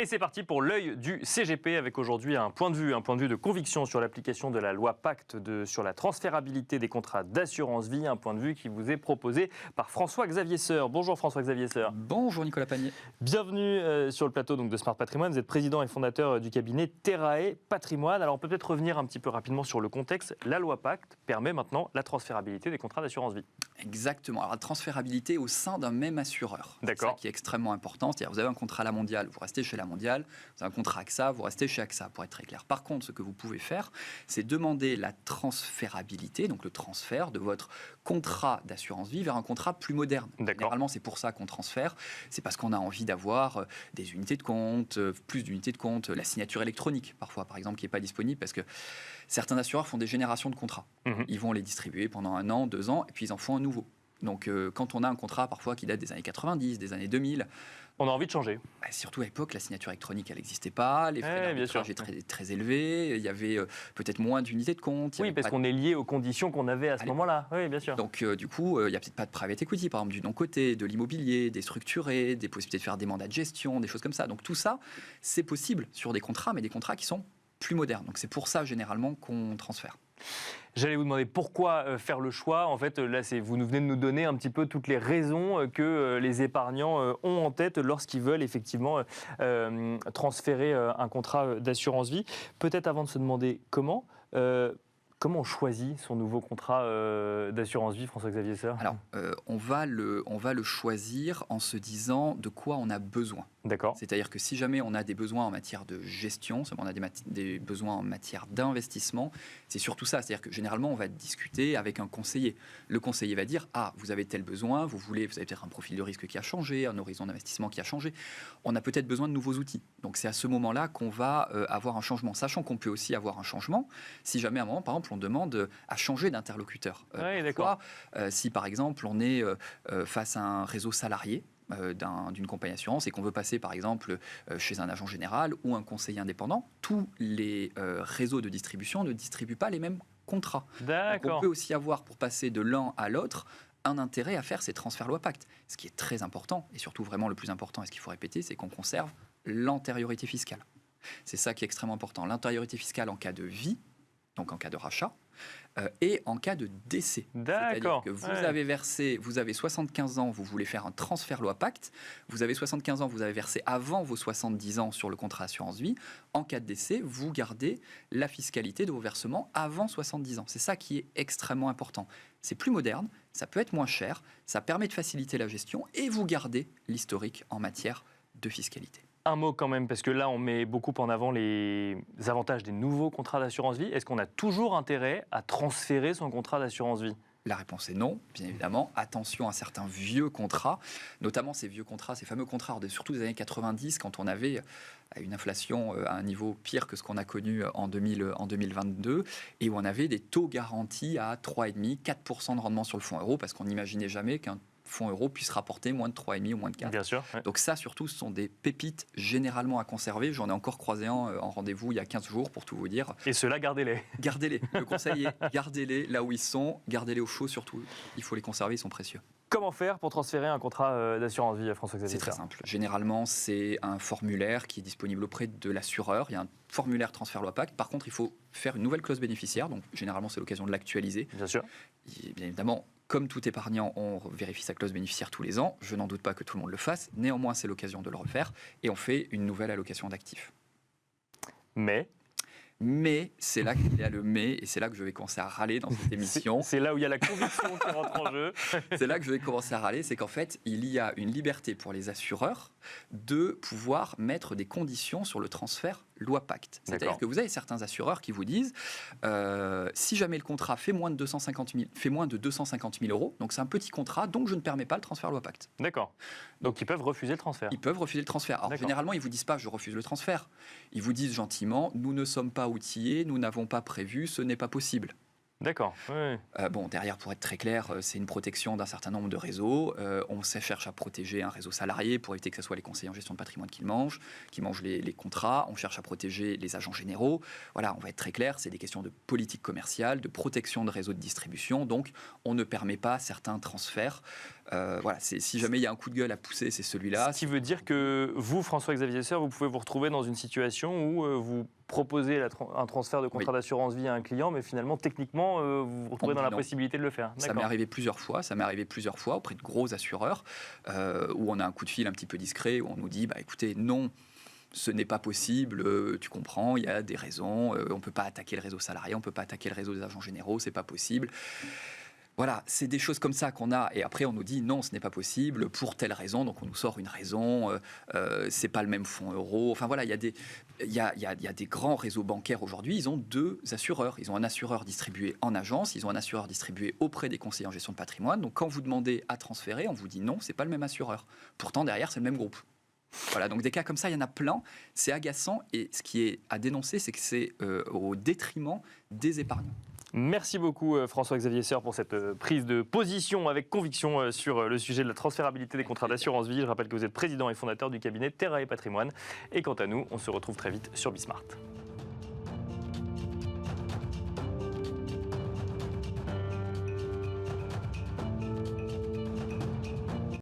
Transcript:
Et c'est parti pour l'œil du CGP avec aujourd'hui un point de vue de conviction sur l'application de la loi Pacte sur la transférabilité des contrats d'assurance vie, un point de vue qui vous est proposé par François-Xavier Seur. Bonjour François-Xavier Seur. Bonjour Nicolas Panier. Bienvenue sur le plateau donc, de Smart Patrimoine. Vous êtes président et fondateur du cabinet Terrae Patrimoine. Alors on peut peut-être revenir un petit peu rapidement sur le contexte. La loi Pacte permet maintenant la transférabilité des contrats d'assurance vie. Exactement. Alors la transférabilité au sein d'un même assureur. D'accord. C'est ça qui est extrêmement important. C'est-à-dire vous avez un contrat à la mondiale, vous restez chez la mondiale. Vous avez un contrat AXA, vous restez chez AXA, pour être très clair. Par contre, ce que vous pouvez faire, c'est demander la transférabilité, donc le transfert de votre contrat d'assurance vie vers un contrat plus moderne. Généralement, c'est pour ça qu'on transfère. C'est parce qu'on a envie d'avoir des unités de compte, plus d'unités de compte, la signature électronique, parfois, par exemple, qui n'est pas disponible parce que certains assureurs font des générations de contrats. Ils vont les distribuer pendant 1 an, 2 ans, et puis ils en font un nouveau. Donc, quand on a un contrat parfois qui date des années 90, des années 2000, on a envie de changer. Surtout à l'époque, la signature électronique, elle n'existait pas, les frais d'arbitrage étaient très élevés, il y avait peut-être moins d'unités de compte. Oui, parce qu'on est lié aux conditions qu'on avait à ce moment-là. Oui, bien sûr. Donc, du coup, il n'y a peut-être pas de private equity, par exemple, du non-coté, de l'immobilier, des structurés, des possibilités de faire des mandats de gestion, des choses comme ça. Donc, tout ça, c'est possible sur des contrats, mais des contrats qui sont plus modernes. Donc, c'est pour ça, généralement, qu'on transfère. J'allais vous demander pourquoi faire le choix. En fait, là, vous venez de nous donner un petit peu toutes les raisons que les épargnants ont en tête lorsqu'ils veulent effectivement transférer un contrat d'assurance vie. Peut-être avant de se demander comment on choisit son nouveau contrat d'assurance vie, François-Xavier Seur ? Alors, on va le choisir en se disant de quoi on a besoin. D'accord. C'est-à-dire que si jamais on a des besoins en matière de gestion, si on a des besoins en matière d'investissement, c'est surtout ça. C'est-à-dire que généralement, on va discuter avec un conseiller. Le conseiller va dire « Ah, vous avez tel besoin, vous avez peut-être un profil de risque qui a changé, un horizon d'investissement qui a changé. On a peut-être besoin de nouveaux outils. » Donc, c'est à ce moment-là qu'on va avoir un changement. Sachant qu'on peut aussi avoir un changement si jamais à un moment, par exemple, on demande à changer d'interlocuteur. Oui, d'accord. Si, par exemple, on est face à un réseau salarié, d'une compagnie d'assurance et qu'on veut passer par exemple chez un agent général ou un conseiller indépendant, tous les réseaux de distribution ne distribuent pas les mêmes contrats. D'accord. Donc on peut aussi avoir, pour passer de l'un à l'autre, un intérêt à faire ces transferts loi Pacte. Ce qui est très important, et surtout vraiment le plus important, et ce qu'il faut répéter, c'est qu'on conserve l'antériorité fiscale. C'est ça qui est extrêmement important. L'antériorité fiscale en cas de vie, donc en cas de rachat, et en cas de décès. D'accord. C'est-à-dire que vous avez 75 ans, vous voulez faire un transfert loi Pacte, vous avez 75 ans, vous avez versé avant vos 70 ans sur le contrat assurance vie, en cas de décès, vous gardez la fiscalité de vos versements avant 70 ans. C'est ça qui est extrêmement important. C'est plus moderne, ça peut être moins cher, ça permet de faciliter la gestion et vous gardez l'historique en matière de fiscalité. Un mot quand même, parce que là, on met beaucoup en avant les avantages des nouveaux contrats d'assurance vie. Est-ce qu'on a toujours intérêt à transférer son contrat d'assurance vie ? La réponse est non, bien évidemment. Attention à certains vieux contrats, notamment ces vieux contrats, ces fameux contrats, surtout des années 90, quand on avait une inflation à un niveau pire que ce qu'on a connu en 2022, et où on avait des taux garantis à 3,5, 4% de rendement sur le fonds euro, parce qu'on n'imaginait jamais qu'un fonds euro puisse rapporter moins de 3,5 ou moins de 4. Bien sûr. Ouais. Donc ça, surtout, ce sont des pépites généralement à conserver. J'en ai encore croisé un en rendez-vous il y a 15 jours, pour tout vous dire. Et ceux-là, gardez-les. Gardez-les. Le conseil est gardez-les là où ils sont, gardez-les au chaud surtout. Il faut les conserver, ils sont précieux. Comment faire pour transférer un contrat d'assurance vie à François-Xavier ? C'est très simple. Généralement, c'est un formulaire qui est disponible auprès de l'assureur. Il y a un formulaire transfert loi Pacte. Par contre, il faut faire une nouvelle clause bénéficiaire. Donc, généralement, c'est l'occasion de l'actualiser. Bien sûr. Et bien évidemment, comme tout épargnant, on vérifie sa clause bénéficiaire tous les ans. Je n'en doute pas que tout le monde le fasse. Néanmoins, c'est l'occasion de le refaire. Et on fait une nouvelle allocation d'actifs. Mais c'est là qu'il y a le mais, et c'est là que je vais commencer à râler dans cette émission. C'est là où il y a la conviction qui rentre en jeu. C'est là que je vais commencer à râler, c'est qu'en fait, il y a une liberté pour les assureurs de pouvoir mettre des conditions sur le transfert loi Pacte. C'est-à-dire que vous avez certains assureurs qui vous disent si jamais le contrat fait moins de 250 000 euros, donc c'est un petit contrat, donc je ne permets pas le transfert loi Pacte. D'accord. Donc ils peuvent refuser le transfert. Ils peuvent refuser le transfert. Alors généralement, ils ne vous disent pas je refuse le transfert. Ils vous disent gentiment nous ne sommes pas outillés, nous n'avons pas prévu, ce n'est pas possible. D'accord. Oui. Bon, derrière, pour être très clair, c'est une protection d'un certain nombre de réseaux. On cherche à protéger un réseau salarié pour éviter que ce soit les conseillers en gestion de patrimoine qui mangent les contrats. On cherche à protéger les agents généraux. Voilà, on va être très clair, c'est des questions de politique commerciale, de protection de réseaux de distribution. Donc, on ne permet pas certains transferts Voilà, si jamais il y a un coup de gueule à pousser, c'est celui-là. Ce qui veut dire que vous, François-Xavier Seur, vous pouvez vous retrouver dans une situation où vous proposez un transfert de contrat d'assurance vie à un client, mais finalement, techniquement, vous vous retrouvez dans la possibilité de le faire. Ça m'est arrivé plusieurs fois. Ça m'est arrivé plusieurs fois auprès de gros assureurs où on a un coup de fil un petit peu discret, où on nous dit, écoutez, non, ce n'est pas possible, tu comprends, il y a des raisons, on ne peut pas attaquer le réseau salarié, on ne peut pas attaquer le réseau des agents généraux, c'est pas possible. Voilà, c'est des choses comme ça qu'on a. Et après, on nous dit non, ce n'est pas possible pour telle raison. Donc, on nous sort une raison. C'est pas le même fonds euro. Enfin voilà, il y a des grands réseaux bancaires aujourd'hui. Ils ont 2 assureurs. Ils ont un assureur distribué en agence. Ils ont un assureur distribué auprès des conseillers en gestion de patrimoine. Donc, quand vous demandez à transférer, on vous dit non, c'est pas le même assureur. Pourtant, derrière, c'est le même groupe. Voilà, donc des cas comme ça, il y en a plein. C'est agaçant. Et ce qui est à dénoncer, c'est que c'est au détriment des épargnants. Merci beaucoup François-Xavier Seur pour cette prise de position avec conviction sur le sujet de la transférabilité des contrats d'assurance vie. Je rappelle que vous êtes président et fondateur du cabinet Terra et Patrimoine. Et quant à nous, on se retrouve très vite sur Bismart.